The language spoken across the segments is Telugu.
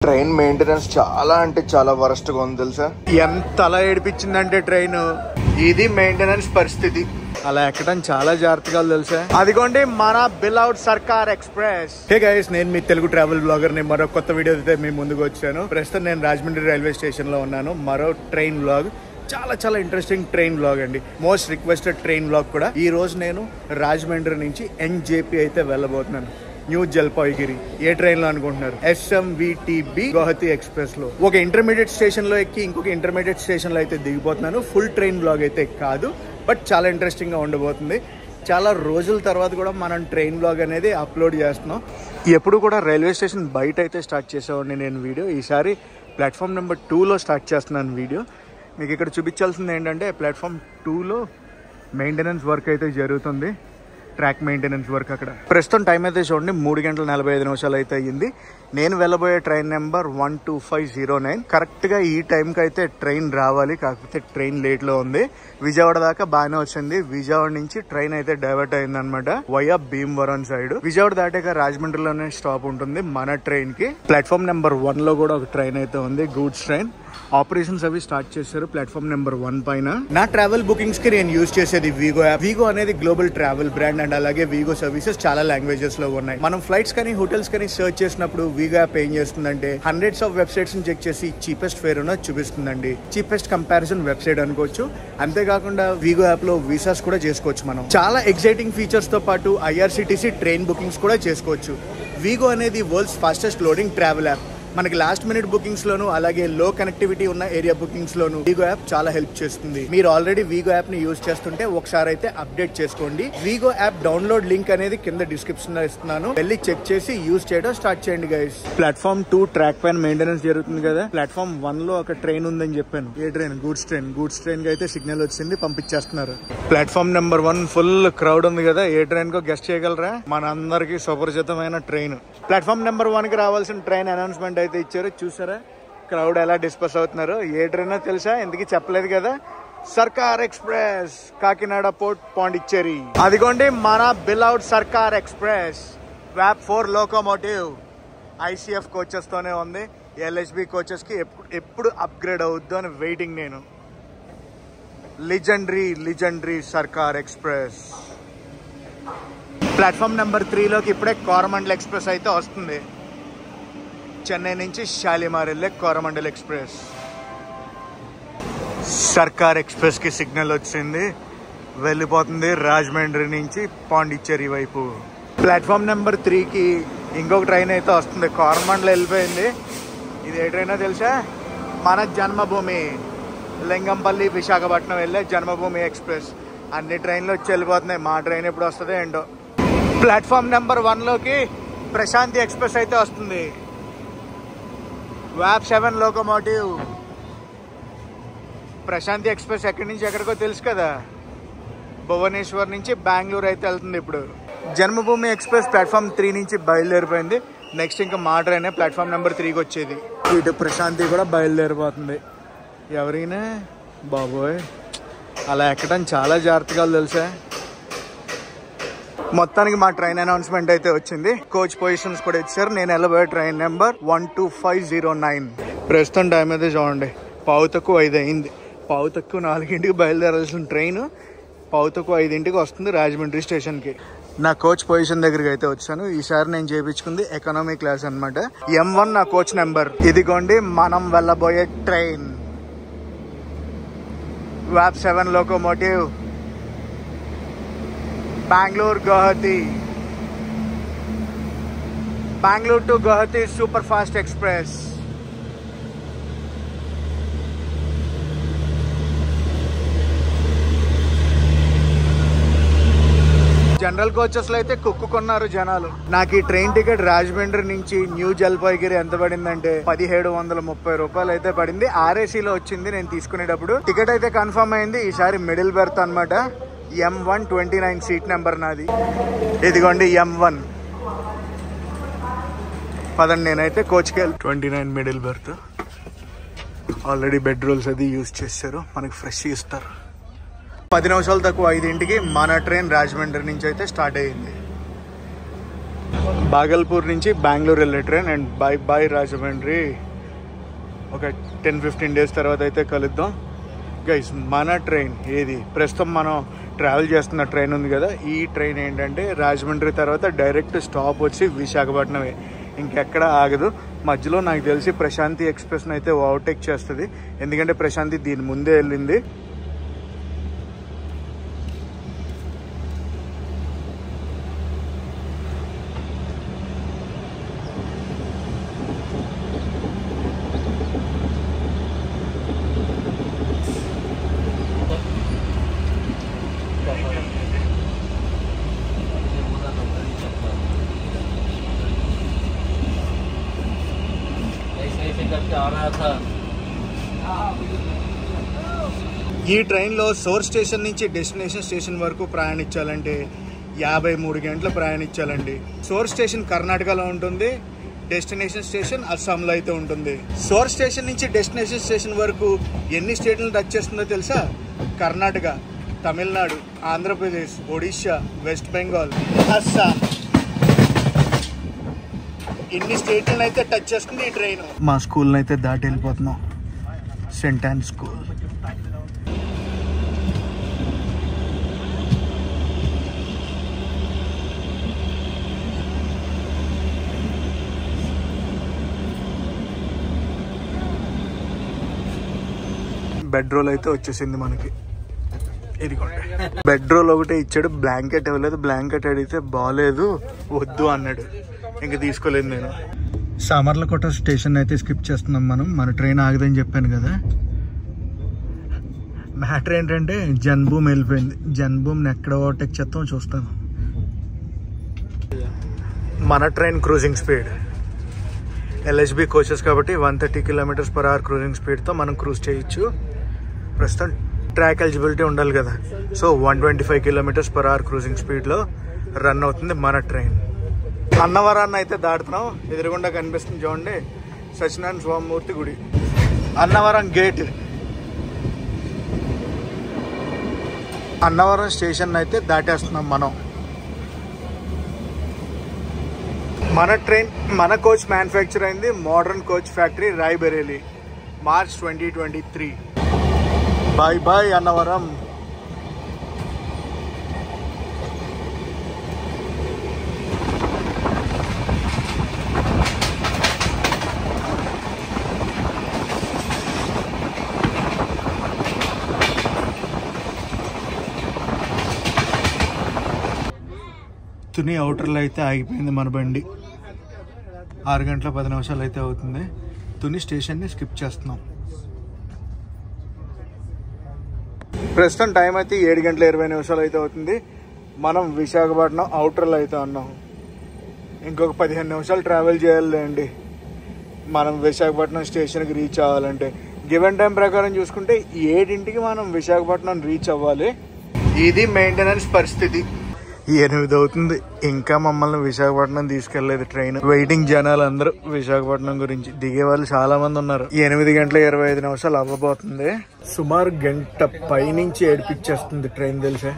ట్రైన్ మెయింటెనెన్స్ చాలా అంటే చాలా వరస్ట్ గా ఉంది తెలుసా. ఎంత అలా ఏడిపించిందంటే ట్రైన్, ఇది మెయింటెనెన్స్ పరిస్థితి. అలా ఎక్కడం చాలా జాగ్రత్తగా తెలుసా. అదిగోండి మన బిలౌడ్ సర్కార్ ఎక్స్ప్రెస్. హే గైస్, నేను మీ తెలుగు ట్రావెల్ బ్లాగర్ ని మరో కొత్త వీడియో అయితే మీ ముందుకు వచ్చాను. ప్రస్తుతం నేను రాజమండ్రి రైల్వే స్టేషన్ లో ఉన్నాను. మరో ట్రైన్ బ్లాగ్, చాలా చాలా ఇంట్రెస్టింగ్ ట్రైన్ బ్లాగ్ అండి. మోస్ట్ రిక్వెస్టెడ్ ట్రైన్ బ్లాగ్ కూడా. ఈ రోజు నేను రాజమండ్రి నుంచి ఎన్జేపీ అయితే వెళ్ళబోతున్నాను. న్యూ జల్పాయిగిరి. ఏ ట్రైన్ లో అనుకుంటున్నారు? SMVTB గౌహతి ఎక్స్ప్రెస్ లో. ఒక ఇంటర్మీడియట్ స్టేషన్ లో ఎక్కి ఇంకొక ఇంటర్మీడియట్ స్టేషన్ లో అయితే దిగిపోతున్నాను. ఫుల్ ట్రైన్ బ్లాగ్ అయితే కాదు, బట్ చాలా ఇంట్రెస్టింగ్ గా ఉండబోతుంది. చాలా రోజుల తర్వాత కూడా మనం ట్రైన్ బ్లాగ్ అనేది అప్లోడ్ చేస్తున్నాం. ఎప్పుడు కూడా రైల్వే స్టేషన్ బయట అయితే స్టార్ట్ చేసేవాడిని నేను వీడియో. ఈసారి ప్లాట్ఫామ్ నెంబర్ 2లో స్టార్ట్ చేస్తున్నాను వీడియో. మీకు ఇక్కడ చూపించాల్సింది ఏంటంటే ప్లాట్ఫామ్ 2లో మెయింటెనెన్స్ వర్క్ అయితే జరుగుతుంది. ట్రాక్ మెయింటెనెన్స్ వర్క్ అక్కడ. ప్రస్తుతం టైం అయితే చూడండి 3:45 అయితే అయ్యింది. నేను వెళ్ళబోయే ట్రైన్ నెంబర్ 12509. కరెక్ట్ గా ఈ టైంకి అయితే ట్రైన్ రావాలి, కాకపోతే ట్రైన్ లేట్ లో ఉంది. విజయవాడ దాకా బాగానే వచ్చింది. విజయవాడ నుంచి ట్రైన్ అయితే డైవర్ట్ అయింది అనమాట వయా భీమవరం సైడ్. విజయవాడ దాటాక రాజమండ్రిలోనే స్టాప్ ఉంటుంది మన ట్రైన్ కి. ప్లాట్ఫామ్ నెంబర్ 1 లో కూడా ఒక ట్రైన్ అయితే ఉంది, గూడ్స్ ట్రైన్. ఆపరేషన్స్ అవి స్టార్ట్ చేశారు ప్లాట్ఫామ్ నెంబర్ 1 పైన. నా ట్రావెల్ బుకింగ్స్ కి నేను యూజ్ చేసేది వీగో యాప్. వీగో అనేది గ్లోబల్ ట్రావెల్ బ్రాండ్ అండ్ అలాగే వీగో సర్వీసెస్ చాలా లాంగ్వేజెస్ లో ఉన్నాయి. మనం ఫ్లైట్స్ కానీ హోటల్స్ కానీ సర్చ్ చేసినప్పుడు వీగో యాప్ ఏం చేస్తుందంటే హండ్రెడ్స్ ఆఫ్ వెబ్సైట్స్ ని చెక్ చేసి చీపెస్ట్ ఫేర్ ఉన్నది చూపిస్తుందండి. చీపెస్ట్ కంపారిజన్ వెబ్సైట్ అనుకోవచ్చు. అంతేకాకుండా వీగో యాప్ లో వీసాస్ కూడా చేసుకోవచ్చు. మనం చాలా ఎక్సైటింగ్ ఫీచర్స్ తో పాటు IRCTC ట్రైన్ బుకింగ్స్ కూడా చేసుకోవచ్చు. వీగో అనేది world's fastest loading travel app. మనకి లాస్ట్ మినిట్ బుకింగ్స్ లోను అలాగే లో కనెక్టివిటీ ఉన్న ఏరియా బుకింగ్స్ లోను వీగో యాప్ చాలా హెల్ప్ చేస్తుంది. మీరు ఆల్రెడీ వీగో యాప్ ని యూజ్ చేస్తుంటే ఒకసారి అయితే అప్డేట్ చేసుకోండి. వీగో యాప్ డౌన్లోడ్ లింక్ అనేది కింద డిస్క్రిప్షన్ లో ఇస్తున్నాను. వెళ్ళి చెక్ చేసి యూజ్ చేయడం స్టార్ట్ చేయండి గైస్. ప్లాట్ఫామ్ 2 ట్రాక్ పైన మెయింటెనెన్స్ జరుగుతుంది కదా. ప్లాట్ఫామ్ 1 లో ఒక ట్రైన్ ఉందని చెప్పాను. ఏ train? Goods train. Goods train కి అయితే సిగ్నల్ వచ్చింది, పంపించేస్తున్నారు. ప్లాట్ఫామ్ నెంబర్ 1 ఫుల్ క్రౌడ్ ఉంది కదా. ఏ ట్రైన్ కో గెస్ట్ చేయగలరా? మన అందరికి సుపరిచితమైన ట్రైన్. ప్లాట్ఫామ్ నెంబర్ 1 కి రావాల్సిన ట్రైన్ అనౌన్స్మెంట్ అయితే ఇచ్చారు. చూసారా క్రౌడ్ ఎలా డిస్పర్స్ అవుతున్నారు? ఏ ట్రైన్ తెలుసా? ఎందుకు చెప్పలేదు కదా. సర్కార్ ఎక్స్ప్రెస్, కాకినాడ పోర్ట్ పాండిచ్చేరి. అదిగోండి మన బిలౌడ్ సర్కార్ ఎక్స్ప్రెస్. వ్యాప్ 4 లోకోమోటివ్ ICF కోచెస్ తోనే ఉంది. LHB కోచెస్ కి ఎప్పుడు అప్గ్రేడ్ అవుద్దు అని వెయిటింగ్ నేను. లిజెండరీ సర్కార్ ఎక్స్ప్రెస్. ప్లాట్ఫామ్ నెంబర్ 3లోకి ఇప్పుడే కోరమండల్ ఎక్స్ప్రెస్ అయితే వస్తుంది. చెన్నై నుంచి షాలిమార్ వెళ్ళే కోరమండల్ ఎక్స్ప్రెస్. సర్కార్ ఎక్స్ప్రెస్ కి సిగ్నల్ వచ్చింది, వెళ్ళిపోతుంది రాజమండ్రి నుంచి పాండిచ్చేరి వైపు. ప్లాట్ఫామ్ నెంబర్ 3కి ఇంకొక ట్రైన్ అయితే వస్తుంది. కోరమండల్ వెళ్ళిపోయింది. ఇది ఏ ట్రైనో తెలుసా? మన జన్మభూమి లింగంపల్లి విశాఖపట్నం వెళ్ళే జన్మభూమి ఎక్స్ప్రెస్. అన్ని ట్రైన్లు వచ్చి వెళ్ళిపోతున్నాయి. మా ట్రైన్ ఎప్పుడు వస్తుందో ఏంటో. ప్లాట్ఫామ్ నెంబర్ 1లోకి ప్రశాంతి ఎక్స్ప్రెస్ అయితే వస్తుంది. వ్యాప్ 7 లోకోమోటివ్. ప్రశాంతి ఎక్స్ప్రెస్ ఎక్కడి నుంచి ఎక్కడికో తెలుసు కదా, భువనేశ్వర్ నుంచి బెంగళూరు అయితే వెళ్తుంది ఇప్పుడు. జన్మభూమి ఎక్స్ప్రెస్ ప్లాట్ఫామ్ 3 నుంచి బయలుదేరిపోయింది. నెక్స్ట్ ఇంకా మా ట్రైన్ ప్లాట్ఫామ్ నెంబర్ 3కి వచ్చేది. ఇటు ప్రశాంతి కూడా బయలుదేరిపోతుంది. ఎవరైనా బాబోయ్, అలా ఎక్కడం చాలా జాగ్రత్తగా తెలుసా. మొత్తానికి మా ట్రైన్ అనౌన్స్మెంట్ అయితే వచ్చింది. కోచ్ పొజిషన్స్ కూడా ఇచ్చారు. నేను వెళ్ళబోయే ట్రైన్ నెంబర్ 12509. ప్రస్తుతం టైం అయితే చూడండి 5:05 అయింది. 4:05 బయలుదేరాల్సిన ట్రైన్ 5:05 వస్తుంది రాజమండ్రి స్టేషన్కి. నా కోచ్ పొజిషన్ దగ్గరికి అయితే వచ్చాను. ఈసారి నేను చేయించుకుంది ఎకానమీ క్లాస్ అనమాట. M1 నా కోచ్ నెంబర్. ఇదిగోండి మనం వెళ్ళబోయే ట్రైన్ వ్యాప్ 7 locomotive. Bengaluru Guwahati, Bengaluru to Guwahati super fast express. General coaches లో అయితే కుక్కున్నారు జనాలు. నాకు ఈ ట్రైన్ టికెట్ రాజమండ్రి నుంచి న్యూ జల్పాయిగిరి ఎంత పడిందంటే 1730 రూపాయలు అయితే పడింది. RACలో వచ్చింది నేను తీసుకునేటప్పుడు. టికెట్ అయితే కన్ఫర్మ్ అయింది. ఈసారి మిడిల్ బెర్త్ అనమాట. M1 29 సీట్ నెంబర్ నాది. ఇదిగోండి M1. పదండి, నేనైతే కోచ్కి 29 middle berth. Already bed rolls అది యూజ్ చేశారు. మనకి ఫ్రెష్ ఇస్తారు. 10 నిమిషాలు తక్కువ 5కి మన ట్రైన్ రాజమండ్రి నుంచి అయితే స్టార్ట్ అయ్యింది. బాగల్పూర్ నుంచి బెంగళూరు వెళ్ళే train. And by by Rajahmundry. ఒక 10-15 డేస్ తర్వాత అయితే కలుద్దాం గైస్. మన ట్రైన్ ఏది ప్రస్తుతం మనం ట్రావెల్ చేస్తున్న ట్రైన్ ఉంది కదా, ఈ ట్రైన్ ఏంటంటే రాజమండ్రి తర్వాత డైరెక్ట్ స్టాప్ వచ్చి విశాఖపట్నమే, ఇంకెక్కడ ఆగదు. మధ్యలో నాకు తెలిసి ప్రశాంతి ఎక్స్ప్రెస్ని అయితే ఓవర్టేక్ చేస్తుంది, ఎందుకంటే ప్రశాంతి దీని ముందే వెళ్ళింది. ఈ ట్రైన్లో సోర్స్ స్టేషన్ నుంచి డెస్టినేషన్ స్టేషన్ వరకు ప్రయాణించాలంటే 53 గంటలు ప్రయాణించాలండి. సోర్స్ స్టేషన్ కర్ణాటకలో ఉంటుంది, డెస్టినేషన్ స్టేషన్ అస్సాంలో అయితే ఉంటుంది. సోర్స్ స్టేషన్ నుంచి డెస్టినేషన్ స్టేషన్ వరకు ఎన్ని స్టేట్లను టచ్ చేస్తుందో తెలుసా? కర్ణాటక, తమిళనాడు, ఆంధ్రప్రదేశ్, ఒడిశా, వెస్ట్ బెంగాల్, అస్సాం, ఇన్ని స్టేట్లను అయితే టచ్ చేస్తుంది ఈ ట్రైన్. మా స్కూల్ని అయితే దాటి వెళ్ళిపోతున్నాం, Saint Ann school. Bed roll అయితే వచ్చేసింది మనకి. ఇదిగోండి బెడ్ రోల్ ఒకటే ఇచ్చాడు, బ్లాంకెట్ ఇవ్వలేదు. బ్లాంకెట్ అడిగితే బాగాలేదు వద్దు అన్నాడు, ఇంకా తీసుకోలేదు నేను. సామర్లకోట స్టేషన్ అయితే స్కిప్ చేస్తున్నాం మనం, మన ట్రైన్ ఆగదని చెప్పాను కదా. మ్యాటర్ ఏంటంటే జన్భూమ్ వెళ్ళిపోయింది. జన్భూమ్ని ఎక్కడ ఓవర్టేక్ చేస్తామో చూస్తాను. మన train cruising speed LHB coaches కాబట్టి 130 km/h క్రూజింగ్ స్పీడ్తో మనం క్రూజ్ చేయొచ్చు. ప్రస్తుతం ట్రాక్ ఎలిజిబిలిటీ ఉండాలి కదా, సో 125 km/h క్రూజింగ్ స్పీడ్లో రన్ అవుతుంది మన ట్రైన్. అన్నవరాన్ని అయితే దాటుతున్నాం. ఎదురుగుండా కనిపిస్తుంది చూడండి సత్యనారాయణ స్వామిమూర్తి గుడి, అన్నవరం గేట్. అన్నవరం స్టేషన్ అయితే దాటేస్తున్నాం మనం. మన ట్రైన్ మన కోచ్ మ్యానుఫ్యాక్చర్ అయింది modern coach factory Raebareli, March 2023. Bye bye Annavaram. Tuni అవుటర్లో అయితే ఆగిపోయింది మన బండి. 6 గంటల 10 నిమిషాలు అయితే అవుతుంది. తుని స్టేషన్ని స్కిప్ చేస్తున్నాం. ప్రస్తుతం టైం అయితే 7 గంటల 20 నిమిషాలు అయితే అవుతుంది. మనం విశాఖపట్నం అవుటర్లో అయితే ఉన్నాం. ఇంకొక 15 నిమిషాలు ట్రావెల్ చేయాలండి మనం విశాఖపట్నం స్టేషన్కి రీచ్ అవ్వాలంటే. గివెన్ టైం ప్రకారం చూసుకుంటే 7ంటికి మనం విశాఖపట్నం రీచ్ అవ్వాలి. ఇది మెయింటెనెన్స్ పరిస్థితి. 8 అవుతుంది, ఇంకా మమ్మల్ని విశాఖపట్నం తీసుకెళ్లేదు ట్రైన్. వెయిటింగ్ జనాలు అందరూ విశాఖపట్నం గురించి. దిగే వాళ్ళు చాలా మంది ఉన్నారు. 8 గంటల 25 నిమిషాలు అవ్వబోతుంది. సుమారు గంట పైనుంచి ఏడిపించేస్తుంది ట్రైన్ తెలిసే.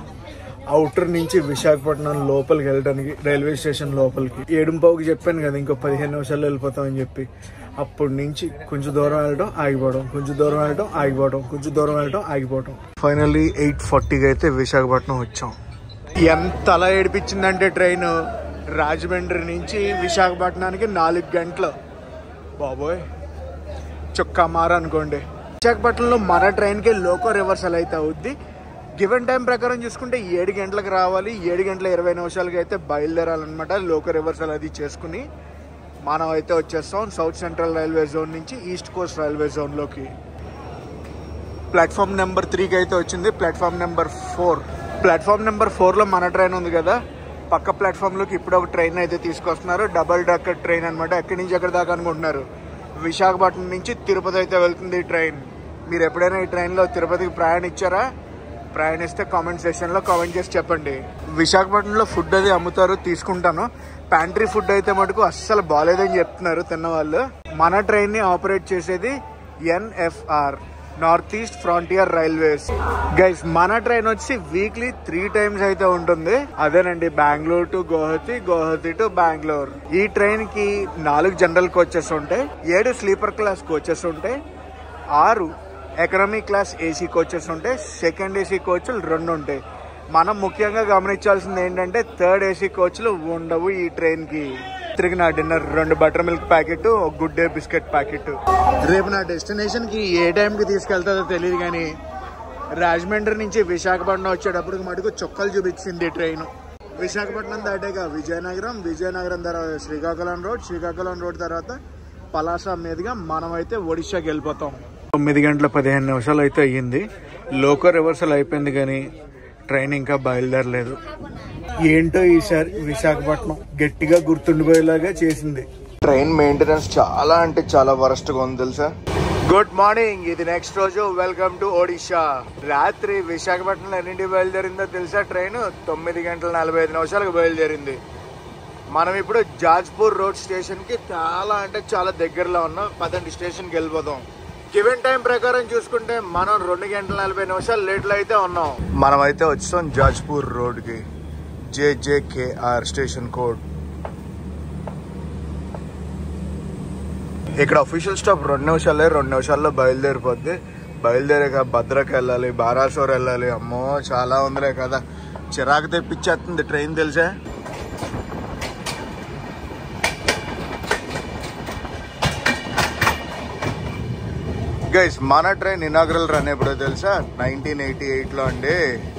అవుటర్ నుంచి విశాఖపట్నం లోపలికి వెళ్ళడానికి రైల్వే స్టేషన్ లోపలికి 7:15కి చెప్పాను కదా ఇంకో 15 నిమిషాలు వెళ్ళిపోతామని చెప్పి. అప్పటి నుంచి కొంచెం దూరం వెళ్ళడం ఆగిపోవడం, కొంచెం దూరం వెళ్ళడం ఆగిపోవడం, కొంచెం దూరం వెళ్ళడం ఆగిపోవడం. ఫైనల్లీ 8:40కి అయితే విశాఖపట్నం వచ్చాం. ఎంత అలా ఏడిపించిందంటే ట్రైన్ రాజమండ్రి నుంచి విశాఖపట్నానికి 4 గంటలు. బాబోయ్ చుక్కా మార అనుకోండి. విశాఖపట్నంలో మన ట్రైన్కి లోకో రివర్సల్ అయితే అవుద్ది. గివెన్ టైం ప్రకారం చూసుకుంటే 7 గంటలకు రావాలి. 7 గంటల 20 నిమిషాలకి అయితే బయలుదేరాలన్నమాట. లోకో రివర్సల్ అది చేసుకుని మనం అయితే వచ్చేస్తాం సౌత్ సెంట్రల్ రైల్వే జోన్ నుంచి ఈస్ట్ కోస్ట్ రైల్వే జోన్లోకి. ప్లాట్ఫామ్ నెంబర్ 3కి అయితే వచ్చింది. Platform number 4. ప్లాట్ఫామ్ నెంబర్ 4లో మన ట్రైన్ ఉంది కదా, పక్క ప్లాట్ఫామ్లోకి ఇప్పుడు ఒక ట్రైన్ అయితే తీసుకొస్తున్నారు. డబల్ డెక్కర్ ట్రైన్ అనమాట. ఎక్కడి నుంచి ఎక్కడి దాకా అనుకుంటున్నారు? విశాఖపట్నం నుంచి తిరుపతి అయితే వెళ్తుంది ఈ ట్రైన్. మీరు ఎప్పుడైనా ఈ ట్రైన్లో తిరుపతికి ప్రయాణించారా? ప్రయాణిస్తే కామెంట్ సెక్షన్లో కామెంట్ చేసి చెప్పండి. విశాఖపట్నంలో ఫుడ్ అది అమ్ముతారు, తీసుకుంటాను. ప్యాంట్రీ ఫుడ్ అయితే మటుకు అస్సలు బాగాలేదని చెప్తున్నారు తిన్నవాళ్ళు. మన ట్రైన్ని ఆపరేట్ చేసేది NFR, north east frontier railways. Guys మన ట్రైన్ వచ్చి వీక్లీ 3 times అయితే ఉంటుంది. అదేనండి, బెంగళూరు టు గౌహతి, గౌహతి టు బెంగళూరు. ఈ ట్రైన్ కి 4 జనరల్ కోచెస్ ఉంటాయి, 7 స్లీపర్ క్లాస్ కోచెస్ ఉంటాయి, 6 ఎకనామిక్ క్లాస్ ఏసీ కోచెస్ ఉంటాయి, సెకండ్ ఏసీ కోచ్లు 2 ఉంటాయి. మనం ముఖ్యంగా గమనించాల్సింది ఏంటంటే 3rd ఏసీ కోచ్లు ఉండవు ఈ ట్రైన్ కి. తిరిగి నా డిన్నర్ 2 బటర్ మిల్క్ ప్యాకెట్, ఒక గుడ్ డే బిస్కెట్ ప్యాకెట్. రేపు నా డెస్టినేషన్ కి ఏ టైంకి తీసుకెళ్తుందో తెలియదు, కానీ రాజమండ్రి నుంచి విశాఖపట్నం వచ్చేటప్పటికి మటుకు చుక్కలు చూపించింది ట్రైన్. విశాఖపట్నం దాటాక విజయనగరం, విజయనగరం తర్వాత శ్రీకాకుళం రోడ్, శ్రీకాకుళం రోడ్ తర్వాత పలాస మీదుగా మనమైతే ఒడిశాకి వెళ్ళిపోతాం. 9 గంటల 15 నిమిషాలు అయితే అయ్యింది. లోకో రివర్సల్ అయిపోయింది, కానీ ట్రైన్ ఇంకా బయలుదేరలేదు. ఏంటో ఈసారి విశాఖపట్నం గట్టిగా గుర్తుండిపోయేలాగా చేసింది. ట్రైన్ మెయింటెనెన్స్ చాలా అంటే చాలా వరస్ట్ గా ఉంది తెలుసా. గుడ్ మార్నింగ్, ఇది నెక్స్ట్ రోజు. Welcome to Odisha. రాత్రి విశాఖపట్నంలో ఎన్నింటికి బయలుదేరిందో తెలుసా? ట్రైన్ 9 గంటల 45 నిమిషాలకు బయలుదేరింది. మనం ఇప్పుడు జాజ్పూర్ రోడ్ స్టేషన్ కి చాలా అంటే చాలా దగ్గరలో ఉన్నాం. 10 స్టేషన్కి వెళ్ళిపోతాం. గివెన్ టైం ప్రకారం చూసుకుంటే మనం 2 గంటల 40 నిమిషాలు లేట్లో అయితే ఉన్నాం. మనం అయితే వచ్చాం జాజ్పూర్ రోడ్ కి. JJKR station code. ఇక్కడ అఫీషియల్ స్టాప్ 2 నిమిషాలే, 2 నిమిషాల్లో బయలుదేరిపోద్ది. బయలుదేరాక భద్రక్ వెళ్ళాలి, బారాసోర్ వెళ్ళాలి. అమ్మో చాలా ఉందిలే కదా, చిరాకు తెప్పించేస్తుంది ట్రైన్ తెలుసా. గైస్ మన ట్రైన్ ఇనాగ్రల్ రన్ ఎప్పుడో తెలుసా? 1988లో అండి,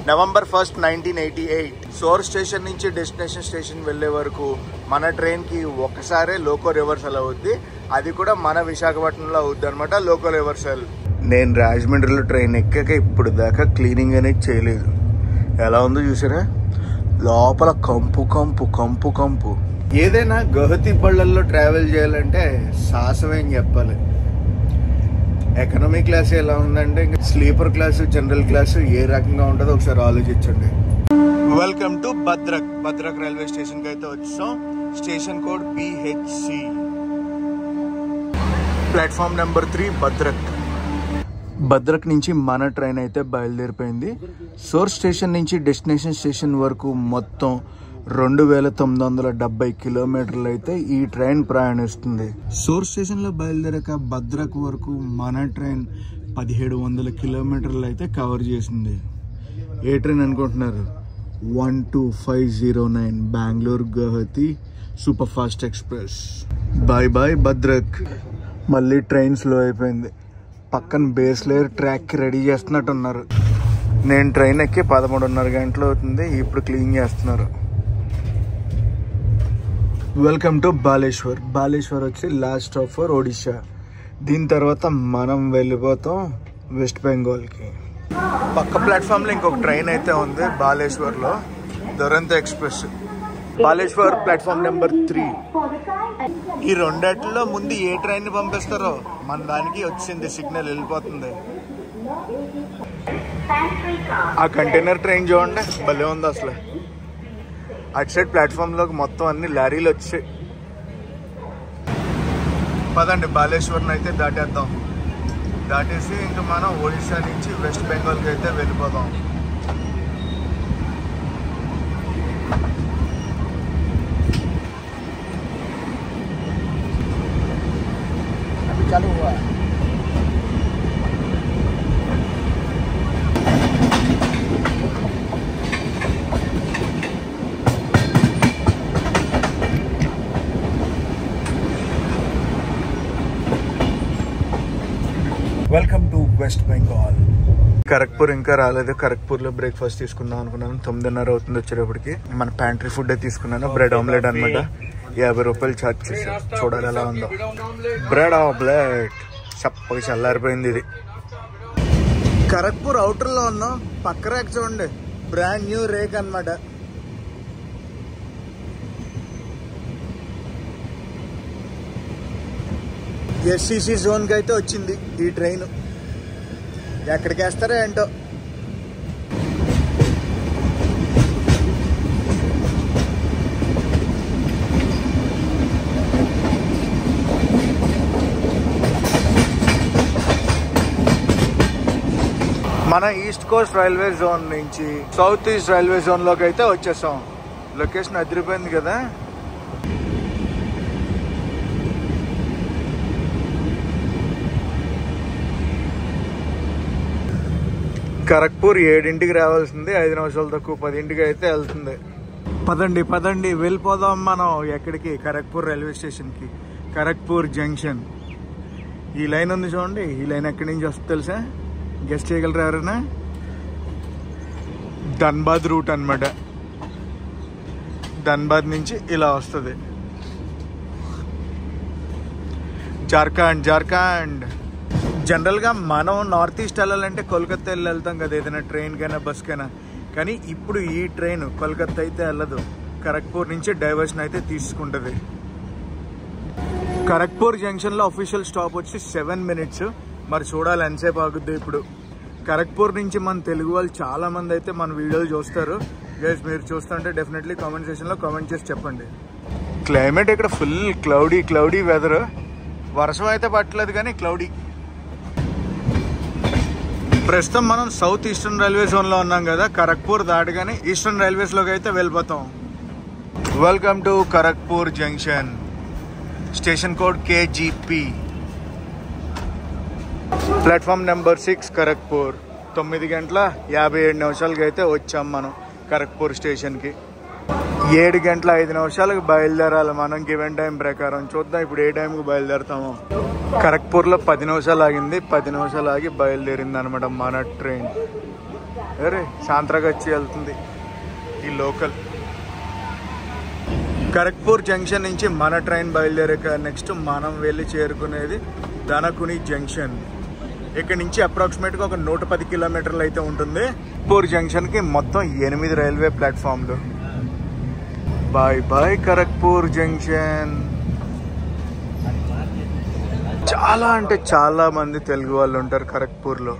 November 1st, 1988. సోర్ స్టేషన్ నుంచి డెస్టినేషన్ స్టేషన్ వెళ్లే వరకు మన ట్రైన్ కి ఒకసారి లోకో రివర్సల్ అవుద్ది. అది కూడా మన విశాఖపట్నంలో అవుద్ది అనమాట లోకో రివర్సల్. నేను రాజమండ్రిలో ట్రైన్ ఎక్కాక ఇప్పుడు దాకా క్లీనింగ్ అనేది చేయలేదు. ఎలా ఉందో చూసారా? లోపల కంపు కంపు కంపు కంపు. ఏదైనా గౌహతి పళ్ళల్లో ట్రావెల్ చేయాలంటే సాహసమేం చెప్పాలి. ఎకనామీ క్లాస్ ఎలా ఉందంటే ఇంకా స్లీపర్ క్లాసు, జనరల్ క్లాసు ఏ రకంగా ఉంటుందో ఒకసారి ఆలోచించండి. Welcome to Bhadrak. Bhadrak railway station కి అయితే వచ్చాం. Station code BHC. Platform number 3 Bhadrak. Bhadrak నుంచి మన ట్రైన్ అయితే బయలుదేరిపోయింది. సోర్ స్టేషన్ నుంచి డెస్టినేషన్ స్టేషన్ వరకు మొత్తం 2970 కిలోమీటర్లు అయితే ఈ ట్రైన్ ప్రయాణిస్తుంది. సోర్ స్టేషన్ లో బయలుదేరాక భద్రక్ వరకు మన ట్రైన్ 1700 కిలోమీటర్లు అయితే కవర్ చేసింది. ఏ ట్రైన్ అనుకుంటున్నారు? 12509 Bengaluru Guwahati super fast express. Bye bye Bhadrak. మళ్ళీ ట్రైన్ స్లో అయిపోయింది. పక్కన బేస్ లేయర్ ట్రాక్ కి రెడీ చేస్తున్నట్టున్నారు. నేను ట్రైన్ ఎక్కి 11:30 గంటలు అవుతుంది. ఇప్పుడు క్లీన్ చేస్తున్నారు. Welcome to Baleshwar. బాలేశ్వర్ వచ్చి లాస్ట్ స్టాప్ ఫర్ ఒడిషా. దీని తర్వాత మనం వెళ్ళిపోతాం వెస్ట్ బెంగాల్కి. పక్క ప్లాట్ఫామ్లో ఇంకొక ట్రైన్ అయితే ఉంది బాలేశ్వర్లో, Duronto express. Baleshwar platform number 3. ఈ రెండిట్లో ముందు ఏ ట్రైన్ పంపిస్తారో మన దానికి వచ్చింది సిగ్నల్, వెళ్ళిపోతుంది. ఆ కంటైనర్ ట్రైన్ చూడండి, భలే ఉంది అసలు. అటు సైడ్ ప్లాట్ఫామ్ లోకి మొత్తం అన్ని లారీలు వచ్చాయి. పదండి బాలేశ్వర్ని అయితే దాటేద్దాం. దాటేసి ఇంకా మనం ఒడిశా నుంచి వెస్ట్ బెంగాల్కి అయితే వెళ్ళిపోదాం. Welcome to west Bengal. Kharagpur ఇంకా రాలేదు. ఖరగ్పూర్ లో బ్రేక్ఫాస్ట్ తీసుకుందాం అనుకున్నాను. 9:30 అవుతుంది వచ్చేటప్పటికి. మన ప్యాంట్రీ ఫుడ్ తీసుకున్నాను. బ్రెడ్ ఆమ్లెట్ అనమాట. 50 రూపాయలు ఛార్జ్ చేశారు. చూడాలి ఎలా ఉందో. బ్రెడ్ ఆమ్లెట్ చప్పగా చల్లారిపోయింది ఇది. ఖరగ్పూర్ అవుటర్ లో ఉన్నాం. పక్క ర్యాక్ చూడండి, బ్రాండ్ న్యూ రేక్ అనమాట. SCC జోన్ కి అయితే వచ్చింది ఈ ట్రైన్. ఎక్కడికి వేస్తారో ఏంటో. మన ఈస్ట్ కోస్ట్ రైల్వే జోన్ నుంచి సౌత్ ఈస్ట్ రైల్వే జోన్ లోకి అయితే వచ్చేసాం. లొకేషన్ అదిరిపోయింది కదా. ఖరగ్పూర్ 7ంటికి రావాల్సింది, 5 నిమిషాలు తక్కువ 10ంటికి అయితే వెళ్తుంది. పదండి వెళ్ళిపోదాం మనం. ఎక్కడికి? ఖరగ్పూర్ రైల్వే స్టేషన్కి. ఖరగ్పూర్ జంక్షన్. ఈ లైన్ ఉంది చూడండి. ఈ లైన్ ఎక్కడి నుంచి వస్తుంది తెలుసా? గెస్ట్ చేయగలరా ఎవరైనా? ధన్బాద్ రూట్ అనమాట. ధన్బాద్ నుంచి ఇలా వస్తుంది. జార్ఖండ్. జనరల్గా మనం నార్త్ ఈస్ట్ వెళ్ళాలంటే కోల్కతా వెళ్తాం కదా, ఏదైనా ట్రైన్కైనా బస్కైనా. కానీ ఇప్పుడు ఈ ట్రైన్ కోల్కతా అయితే వెళ్ళదు, ఖరగ్పూర్ నుంచి డైవర్షన్ అయితే తీసుకుంటుంది. ఖరగ్పూర్ జంక్షన్లో అఫీషియల్ స్టాప్ వచ్చి 7 minutes. మరి చూడాలి ఎంతసేపు ఆగుద్ది. ఇప్పుడు ఖరగ్పూర్ నుంచి మన తెలుగు వాళ్ళు చాలా మంది అయితే మన వీడియోలు చూస్తారు. గైస్ మీరు చూస్తుంటే డెఫినెట్లీ కామెంట్ సెక్షన్లో కామెంట్ చేసి చెప్పండి. క్లైమేట్ ఇక్కడ ఫుల్ క్లౌడీ వెదర్. వర్షం అయితే పట్టలేదు కానీ క్లౌడీ. ప్రస్తుతం మనం సౌత్ ఈస్టర్న్ రైల్వే జోన్లో ఉన్నాం కదా. ఖరగ్పూర్ దాటగానే ఈస్టర్న్ రైల్వేస్లోకి అయితే వెళ్ళిపోతాం. Welcome to Kharagpur junction. Station code KGP. Platform number 6 Kharagpur. 9:57 అయితే వచ్చాం మనం ఖరగ్పూర్ స్టేషన్కి. 7:05 బయలుదేరాలి మనం గివెన్ టైం ప్రకారం. చూద్దాం ఇప్పుడు ఏ టైంకి బయలుదేరుతామో. ఖరగ్పూర్లో 10 నిమిషాలు ఆగింది. 10 నిమిషాలు ఆగి బయలుదేరింది అనమాట మన ట్రైన్. అరే సాంత్రగచ్చి వెళ్తుంది ఈ లోకల్. ఖరగ్పూర్ జంక్షన్ నుంచి మన ట్రైన్ బయలుదేరాక నెక్స్ట్ మనం వెళ్ళి చేరుకునేది ధనకుని జంక్షన్. ఇక్కడ నుంచి అప్రాక్సిమేట్గా ఒక 110 కిలోమీటర్లు అయితే ఉంటుంది. ఖరగ్పూర్ జంక్షన్కి మొత్తం 8 రైల్వే ప్లాట్ఫామ్లు. Bye Kharagpur junction. చాలా అంటే చాలా మంది తెలుగు వాళ్ళు ఉంటారు ఖరగ్పూర్లో.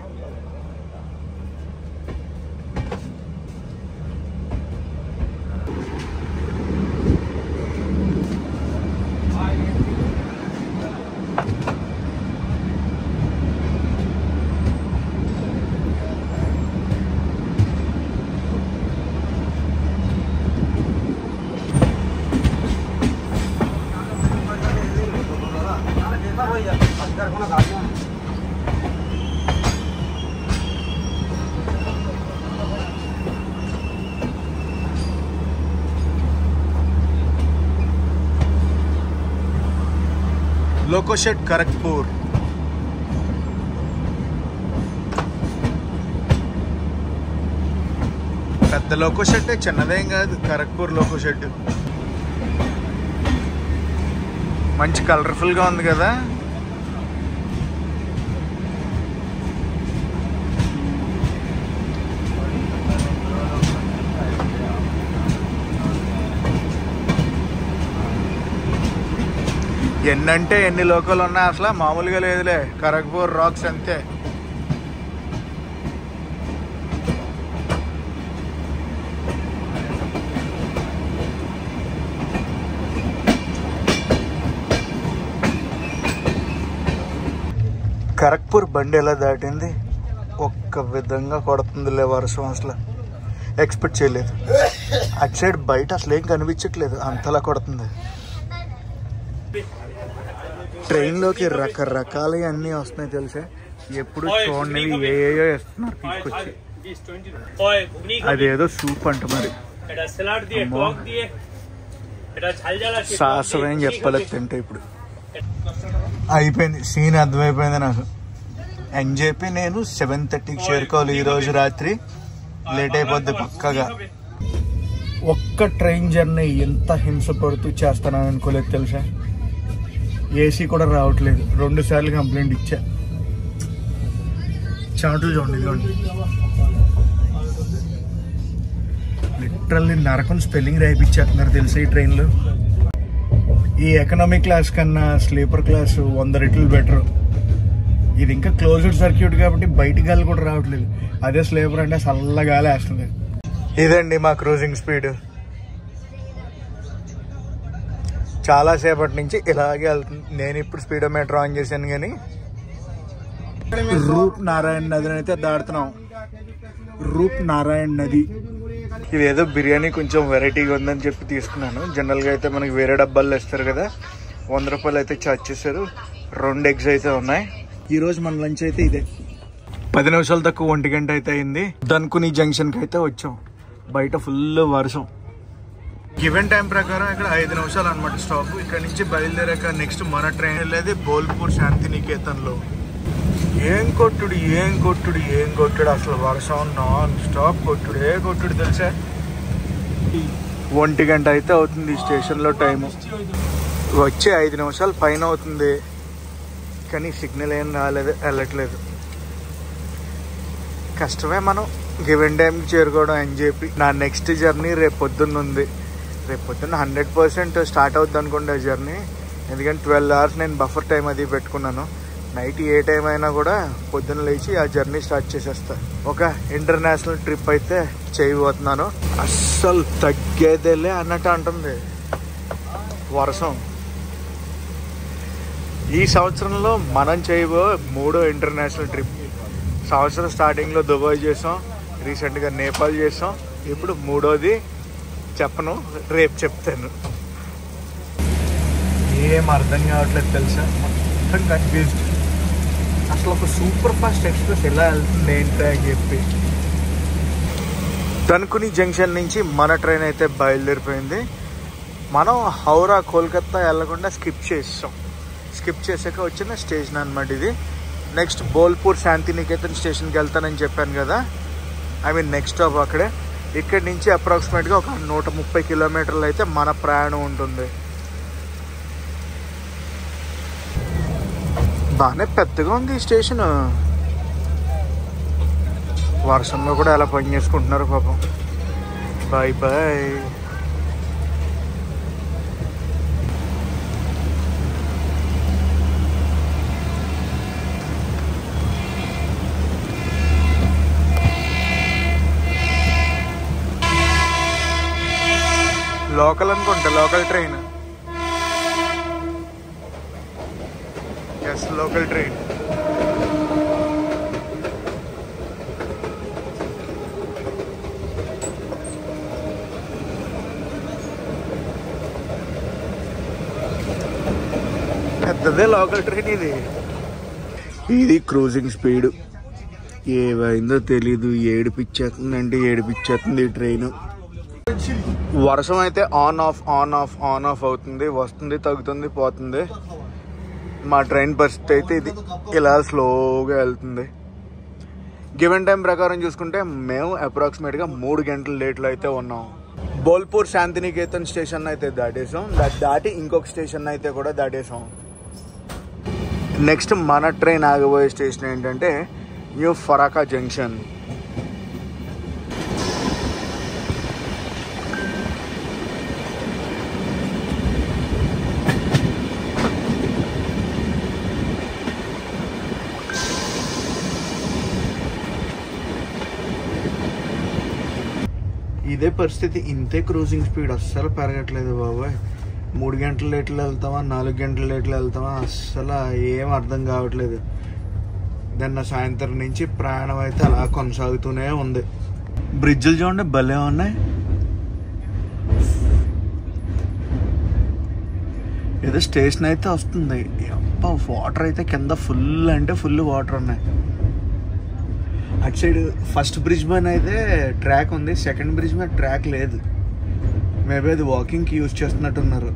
Loco shed Kharagpur. పెద్ద లోకో షెడ్, చిన్నదేం కాదు ఖరగ్పూర్ లోకో షెడ్. మంచి కలర్ఫుల్ గా ఉంది కదా. ఎన్నంటే ఎన్ని లోకల్ ఉన్నా అసలు మామూలుగా లేదులే. ఖరగ్పూర్ రాక్స్ అంతే. ఖరగ్పూర్ బండి ఎలా దాటింది, ఒక్క విధంగా కొడుతుందిలే వర్షం. అసలు ఎక్స్పెక్ట్ చేయలేదు. అటు సైడ్ బయట అసలు ఏం కనిపించట్లేదు, అంతలా కొడుతుంది. ట్రైన్లోకి రకరకాల అన్నీ వస్తున్నాయి తెలుసా. ఎప్పుడు చూడనివి ఏయో ఇస్తున్నారు తీసుకొచ్చి. అదేదో సూప్ అంట మరి. సాహసం ఏం చెప్పలేదు తింటే. ఇప్పుడు అయిపోయింది సీన్, అర్థమైపోయింది నాకు. NJP నేను 7:30కి చేరుకోవాలి ఈరోజు రాత్రి. లేట్ అయిపోద్ది పక్కగా. ఒక్క ట్రైన్ జర్నీ ఎంత హింస పడుతూ చేస్తానని అనుకోలేదు తెలుసా. ఏసీ కూడా రావట్లేదు. 2 సార్లు కంప్లైంట్ ఇచ్చా. చెమటలు చూడండి. లిటరల్లీ నరకం స్పెల్లింగ్ రాయిపించేస్తున్నారు తెలుసా ఈ ట్రైన్లో. ఈ ఎకనామీ క్లాస్ కన్నా స్లీపర్ క్లాస్ 100 రెట్లు బెటర్. ఇది ఇంకా క్లోజ్డ్ సర్క్యూట్ కాబట్టి బయట గాలి కూడా రావట్లేదు. అదే స్లీపర్ అంటే చల్ల గాలి వేస్తుంది. ఇదండి మా క్రూజింగ్ స్పీడ్. చాలా సేపటి నుంచి ఇలాగే వెళ్తుంది. నేను ఇప్పుడు స్పీడోమీటర్ ఆన్ చేశాను కానీ రూప్ నారాయణ నదిని అయితే దాడుతున్నాం. రూప్ నారాయణ్ నది. ఇదేదో బిర్యానీ కొంచెం వెరైటీగా ఉందని చెప్పి తీసుకున్నాను. జనరల్గా అయితే మనకి వేరే డబ్బాల్లో ఇస్తారు కదా. 100 రూపాయలు అయితే ఛార్జ్ చేశారు. 2 ఎగ్స్ అయితే ఉన్నాయి. ఈరోజు మన లంచ్ అయితే ఇదే. 10 నిమిషాలు తక్కువ 1 గంట అయితే అయింది. దన్కుని జంక్షన్కి అయితే వచ్చాం. బయట ఫుల్ వర్షం. గివెన్ టైం ప్రకారం ఇక్కడ 5 నిమిషాలు అనమాట స్టాప్. ఇక్కడ నుంచి బయలుదేరాక నెక్స్ట్ మన ట్రైన్ వెళ్ళేది బోల్పూర్ శాంతినికేతన్లో. ఏం కొట్టుడు అసలు వర్షం నాన్ స్టాప్ కొట్టుడు తెలుసా. 1 గంట అయితే అవుతుంది స్టేషన్లో టైము. వచ్చి 5 నిమిషాలు పైన అవుతుంది. కానీ సిగ్నల్ ఏం వెళ్ళట్లేదు. కష్టమే మనం గివెన్ టైంకి చేరుకోవడం అని చెప్పి. నా నెక్స్ట్ జర్నీ రేపు పొద్దున్న ఉంది. రేపు పొద్దున్న 100% స్టార్ట్ అవుద్ది అనుకుంటే జర్నీ. ఎందుకంటే 12 అవర్స్ నేను బఫర్ టైం అది పెట్టుకున్నాను. నైట్ ఏ టైం అయినా కూడా పొద్దున్న లేచి ఆ జర్నీ స్టార్ట్ చేసేస్తా. ఒక ఇంటర్నేషనల్ ట్రిప్ అయితే చేయబోతున్నాను. అస్సలు తగ్గేదేలే అన్నట్టు అంటుంది వర్షం. ఈ సంవత్సరంలో మనం చేయబో 3వ ఇంటర్నేషనల్ ట్రిప్. సంవత్సరం స్టార్టింగ్లో దుబాయ్ చేసాం, రీసెంట్గా నేపాల్ చేసాం, ఇప్పుడు 3వది చెప్పను, రేపు చెప్తాను. ఏం అర్థం కావట్లేదు తెలుసా, మొత్తం కన్ఫ్యూజ్డ్. అసలు ఒక సూపర్ ఫాస్ట్ ఎక్స్ప్రెస్ ఎలా వెళ్తుంది ఏంటి అని చెప్పి. దన్కుని జంక్షన్ నుంచి మన ట్రైన్ అయితే బయలుదేరిపోయింది. మనం హౌరా కోల్కతా వెళ్ళకుండా స్కిప్ చేసాక వచ్చిన స్టేషన్ అనమాట ఇది. నెక్స్ట్ బోల్పూర్ శాంతినికేతన్ స్టేషన్కి వెళ్తానని చెప్పాను కదా. నెక్స్ట్ స్టాప్ అక్కడే. ఇక్కడి నుంచి అప్రాక్సిమేట్గా ఒక 130 కిలోమీటర్లు అయితే మన ప్రయాణం ఉంటుంది. బాగానే పెద్దగా ఉంది ఈ స్టేషన్. వర్షంలో కూడా ఎలా పని చేసుకుంటున్నారు పాపం. Bye bye. లోకల్ అనుకుంటా, local train. Yes, local train. పెద్దదే లోకల్ ట్రైన్ ఇది. ఇది క్రూజింగ్ స్పీడ్. ఏమైందో తెలీదు, ఏడిపిచ్చేస్తుందంటే ఏడిపిచ్చేస్తుంది ఈ ట్రైన్. వర్షం అయితే ఆన్ ఆఫ్ అవుతుంది, వస్తుంది, తగ్గుతుంది, పోతుంది. మా ట్రైన్ పరిస్థితి అయితే ఇది, ఇలా స్లోగా వెళ్తుంది. గివెన్ టైం ప్రకారం చూసుకుంటే మేము అప్రాక్సిమేట్గా 3 గంటల లేట్లో అయితే ఉన్నాం. బోల్పూర్ శాంతినికేతన్ స్టేషన్ అయితే దాటేసాం. దాటి ఇంకొక స్టేషన్ అయితే కూడా దాటేసాం. నెక్స్ట్ మన ట్రైన్ ఆగబోయే స్టేషన్ ఏంటంటే న్యూ ఫరాకా జంక్షన్. ఇదే పరిస్థితి, ఇంతే క్రూజింగ్ స్పీడ్, అస్సలు పెరగట్లేదు బాబాయ్. 3 గంటల లేట్లో వెళ్తామా, 4 గంటల లేట్లో వెళ్తామా, అస్సలు ఏం అర్థం కావట్లేదు. నిన్న సాయంత్రం నుంచి ప్రయాణం అయితే అలా కొనసాగుతూనే ఉంది. బ్రిడ్జిలు చూడండి భలే ఉన్నాయి. ఏదో స్టేషన్ అయితే వస్తుంది. వాటర్ అయితే కింద ఫుల్ అంటే ఫుల్ వాటర్ ఉన్నాయి. అటు సైడ్ ఫస్ట్ బ్రిడ్జ్ పైన అయితే ట్రాక్ ఉంది, సెకండ్ బ్రిడ్జ్ మీద ట్రాక్ లేదు. మేబీ అది వాకింగ్కి యూజ్ చేస్తున్నట్టున్నారు.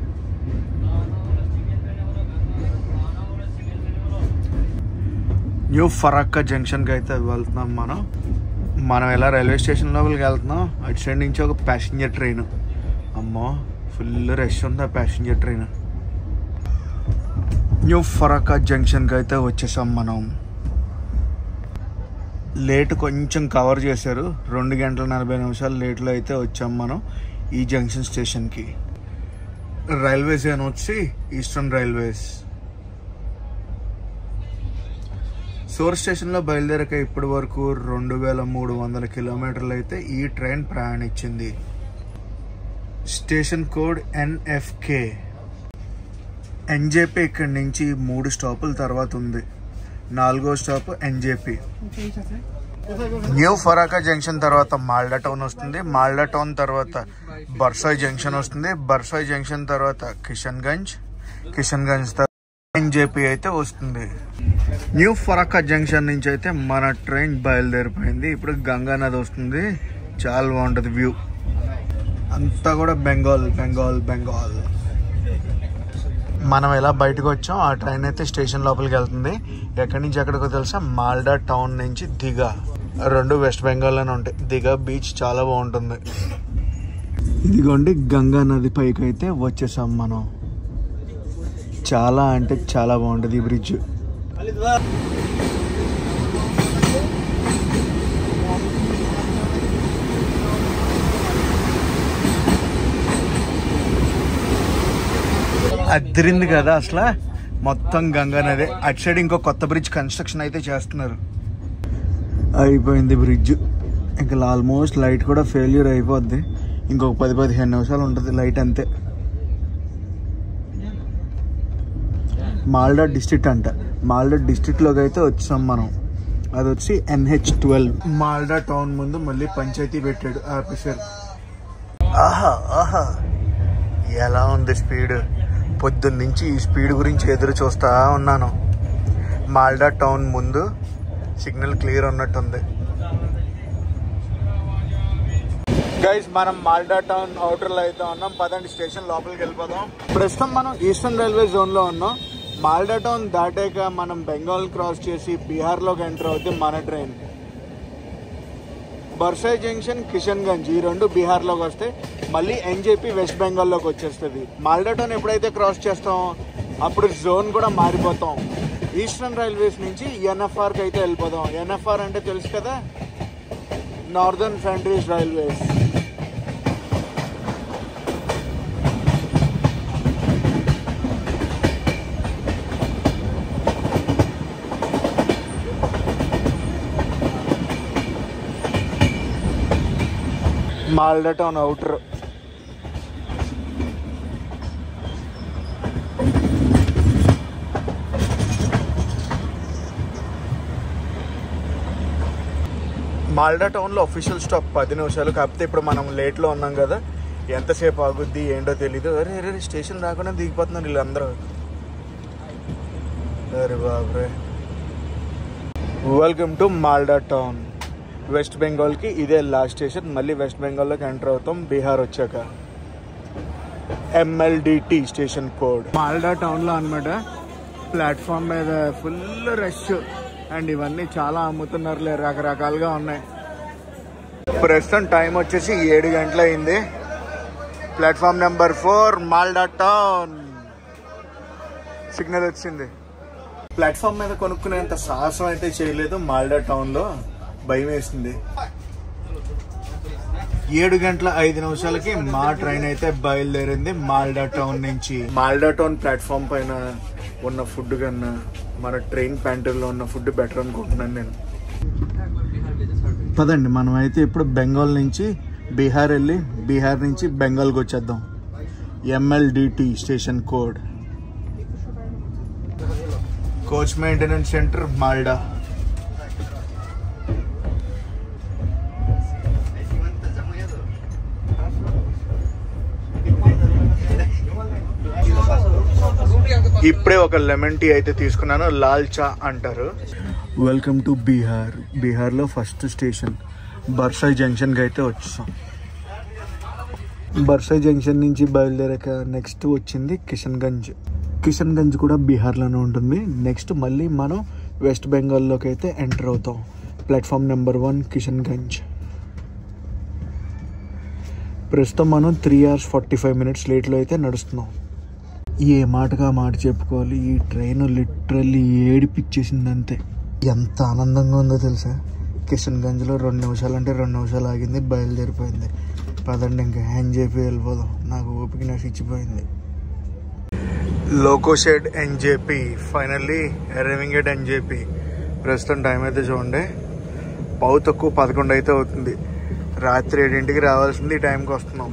న్యూ ఫరాకా జంక్షన్కి అయితే వెళ్తున్నాం మనం ఎలా రైల్వే స్టేషన్ లోపలికి వెళ్తున్నాం. అటు సైడ్ నుంచి ఒక ప్యాసింజర్ ట్రైన్. అమ్మో, ఫుల్ రష్ ఉంది ఆ ప్యాసింజర్ ట్రైన్. న్యూ ఫరాకా జంక్షన్కి అయితే వచ్చేసాం మనం. లేట్ కొంచెం కవర్ చేశారు. 2 గంటల 40 నిమిషాలు లేట్లో అయితే వచ్చాం మనం ఈ జంక్షన్ స్టేషన్కి. రైల్వేస్ అని వచ్చి ఈస్టర్న్ రైల్వేస్. సోర్ స్టేషన్లో బయలుదేరక ఇప్పటి వరకు 2300 కిలోమీటర్లు అయితే ఈ ట్రైన్ ప్రయాణించింది. Station code NFK. NJP ఇక్కడి నుంచి 3 స్టాపుల తర్వాత ఉంది. 4వ stop NJP. New Farakka junction తర్వాత మాల్డా టౌన్ వస్తుంది. మాల్డా టౌన్ తర్వాత బర్సాయ్ జంక్షన్ వస్తుంది. బర్సాయ్ జంక్షన్ తర్వాత కిషన్ గంజ్ తర్వాత ఎన్జేపీ అయితే వస్తుంది. న్యూ ఫరాకా జంక్షన్ నుంచి అయితే మన ట్రైన్ బయలుదేరిపోయింది. ఇప్పుడు గంగా నది వస్తుంది. చాలా బాగుంటుంది వ్యూ అంతా కూడా బెంగాల్. మనం ఎలా బయటకు వచ్చాం ఆ ట్రైన్ అయితే స్టేషన్ లోపలికి వెళ్తుంది. ఎక్కడి నుంచి ఎక్కడికో తెలుసా, మాల్డా టౌన్ నుంచి దిగా. రెండు వెస్ట్ బెంగాల్లోనే ఉంటాయి. దిగా బీచ్ చాలా బాగుంటుంది. ఇదిగోండి గంగా నది పైకి అయితే వచ్చేసాం మనం. చాలా అంటే చాలా బాగుంటుంది ఈ బ్రిడ్జ్. అదిరింది కదా అసలు మొత్తం గంగా నది. అటు సైడ్ ఇంకో కొత్త బ్రిడ్జ్ కన్స్ట్రక్షన్ అయితే చేస్తున్నారు. అయిపోయింది బ్రిడ్జ్. ఇంకా ఆల్మోస్ట్ లైట్ కూడా ఫెయిల్యూర్ అయిపోద్ది. ఇంకొక 10-15 నిమిషాలు ఉంటుంది లైట్ అంతే. మాల్డా డిస్ట్రిక్ట్ అంట. మాల్డా డిస్ట్రిక్ట్లోకి అయితే వచ్చాం మనం. అది వచ్చి NH12. మాల్డా టౌన్ ముందు మళ్ళీ పంచాయతీ పెట్టాడు ఆఫీసర్. ఆహా ఎలా ఉంది స్పీడ్. పొద్దున్న నుంచి ఈ స్పీడ్ గురించి ఎదురు చూస్తా ఉన్నాను. మాల్డా టౌన్ ముందు సిగ్నల్ క్లియర్ ఉన్నట్టుంది. గైస్ మనం మాల్డా టౌన్ అవుటర్లో అయితే ఉన్నాం. పదండి స్టేషన్ లోపలికి వెళ్ళిపోదాం. ప్రస్తుతం మనం ఈస్టర్న్ రైల్వే జోన్లో ఉన్నాం. మాల్డా టౌన్ దాటాక మనం బెంగాల్ క్రాస్ చేసి బీహార్లోకి ఎంటర్ అవుతే మన ట్రైన్. బర్సాయ్ జంక్షన్, కిషన్ గంజ్ ఈ రెండు బీహార్లోకి వస్తే మళ్ళీ ఎన్జేపీ వెస్ట్ బెంగాల్లోకి వచ్చేస్తుంది. మాల్డా టౌన్ ఎప్పుడైతే క్రాస్ చేస్తామో అప్పుడు జోన్ కూడా మారిపోతాం. ఈస్టర్న్ రైల్వేస్ నుంచి NFRకి అయితే వెళ్ళిపోదాం. NFR అంటే తెలుసు కదా, northern frontier railways. Malda town outer. Malda టౌన్లో అఫీషియల్ స్టాప్ 10 నిమిషాలు. కాకపోతే ఇప్పుడు మనం లేట్లో ఉన్నాం కదా, ఎంతసేపు ఆగుద్ది ఏంటో తెలీదు. అరే స్టేషన్ రాకుండా దిగిపోతున్నారు వీళ్ళందరూ. అరే బాబరే. Welcome to Malda town. West బెంగాల్కి ఇదే లాస్ట్ స్టేషన్. మళ్ళీ వెస్ట్ బెంగాల్లోకి ఎంటర్ అవుతాం బీహార్ వచ్చాక. MLDT station code. మాల్డా టౌన్లో అనమాట. ప్లాట్ఫామ్ మీద ఫుల్ రష్ అండ్ ఇవన్నీ చాలా అమ్ముతున్నారులే, రకరకాలుగా ఉన్నాయి. ప్రస్తుతం టైం వచ్చేసి 7 గంటలు అయింది. Platform number 4 Malda town. Signal వచ్చింది. ప్లాట్ఫామ్ మీద కొనుక్కునేంత సాహసం అయితే చేయలేదు మాల్డా టౌన్లో. భయం వేసింది. 7:05 మా ట్రైన్ అయితే బయలుదేరింది మాల్డా టౌన్ నుంచి. మాల్డా టౌన్ ప్లాట్ఫామ్ పైన ఉన్న ఫుడ్ కన్నా మన ట్రైన్ ప్యాంటర్లో ఉన్న ఫుడ్ బెటర్ అనుకుంటున్నాను నేను. పదండి మనం అయితే ఇప్పుడు బెంగాల్ నుంచి బీహార్ వెళ్ళి బీహార్ నుంచి బెంగాల్కి వచ్చేద్దాం. MLDT station code. Coach maintenance centre Malda. ఇప్పుడే ఒక లెమన్ టీ అయితే తీసుకున్నాను. లాల్ చా అంటారు. Welcome to Bihar. బీహార్లో ఫస్ట్ స్టేషన్ బర్సాయ్ జంక్షన్కి అయితే వచ్చాం. బర్సాయ్ జంక్షన్ నుంచి బయలుదేరాక నెక్స్ట్ వచ్చింది కిషన్ గంజ్. కిషన్ గంజ్ కూడా బీహార్లోనే ఉంటుంది. నెక్స్ట్ మళ్ళీ మనం వెస్ట్ బెంగాల్లోకి అయితే ఎంటర్ అవుతాం. Platform number 1 Kishanganj. ప్రస్తుతం మనం 3 hours 45 minutes లేట్లో అయితే నడుస్తున్నాం. ఏ మాటగా మాట చెప్పుకోవాలి, ఈ ట్రైన్ లిటరల్లీ ఏడిపిచ్చేసింది అంతే. ఎంత ఆనందంగా ఉందో తెలుసా. కిషన్ గంజ్లో 2 నిమిషాలు అంటే 2 నిమిషాలు ఆగింది, బయలుదేరిపోయింది. పదండి ఇంకా ఎన్జేపీ వెళ్ళిపోదాం. నాకు ఓపిక నశించిపోయింది. Loco shed NJP finally arriving at NJP. ప్రస్తుతం టైం అయితే చూడండి 11:10 అయితే అవుతుంది. రాత్రి 7 రావాల్సింది, ఈ టైంకి వస్తున్నాం.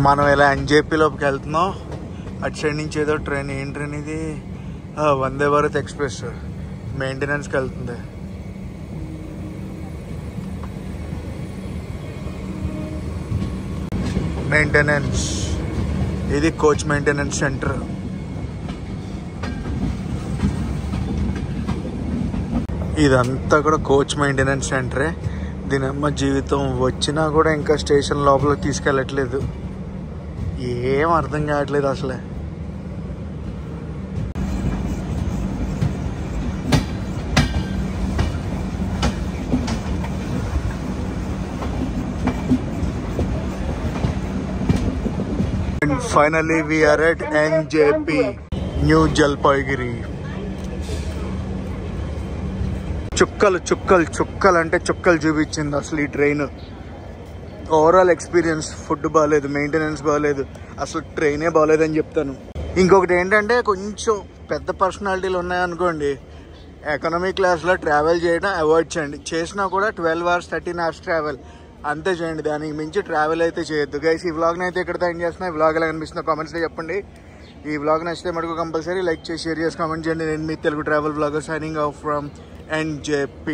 మనం ఇలా ఎన్జేపీలోకి వెళ్తున్నాం. అటు సైడ్ నుంచి ఏదో ట్రైన్, ఏం ట్రైన్ ఇది, వందే భారత్ ఎక్స్ప్రెస్ మెయింటెనెన్స్కి వెళ్తుంది. మెయింటెనెన్స్, ఇది కోచ్ మెయింటెనెన్స్ సెంటర్. ఇదంతా కూడా కోచ్ మెయింటెనెన్స్ సెంటరే. దీని అమ్మ జీవితం వచ్చినా కూడా ఇంకా స్టేషన్ లోపలికి తీసుకెళ్ళట్లేదు. ఏం అర్థం కావట్లేదు అసలే. Finally we are at NJP, New Jalpaiguri. చుక్కలు చుక్కలు చుక్కలు అంటే చుక్కలు చూపించింది అసలు ఈ ట్రైన్. ఓవరాల్ ఎక్స్పీరియన్స్, ఫుడ్ బాగాలేదు, మెయింటెనెన్స్ బాగాలేదు, అసలు ట్రైనే బాగాలేదని చెప్తాను. ఇంకొకటి ఏంటంటే కొంచెం పెద్ద పర్సనాలిటీలు ఉన్నాయనుకోండి, ఎకనామీ క్లాస్లో ట్రావెల్ చేయడం అవాయిడ్ చేయండి. చేసినా కూడా 12 hours 13 hours ట్రావెల్ అంతే చేయండి. దానికి మించి ట్రావెల్ అయితే చేయొద్దు గైస్. ఈ వ్లాగ్ని అయితే ఇక్కడితో ఎండ్ చేస్తున్నా. ఈ వ్లాగ్ ఎలా అనిపిస్తుందో కామెంట్స్లో చెప్పండి. ఈ వ్లాగ్ నచ్చితే మటుకు కంపల్సరీ లైక్ చేసి, షేర్ చేసి, కామెంట్ చేయండి. నేను మీ Telugu travel vlogger signing off from NJP.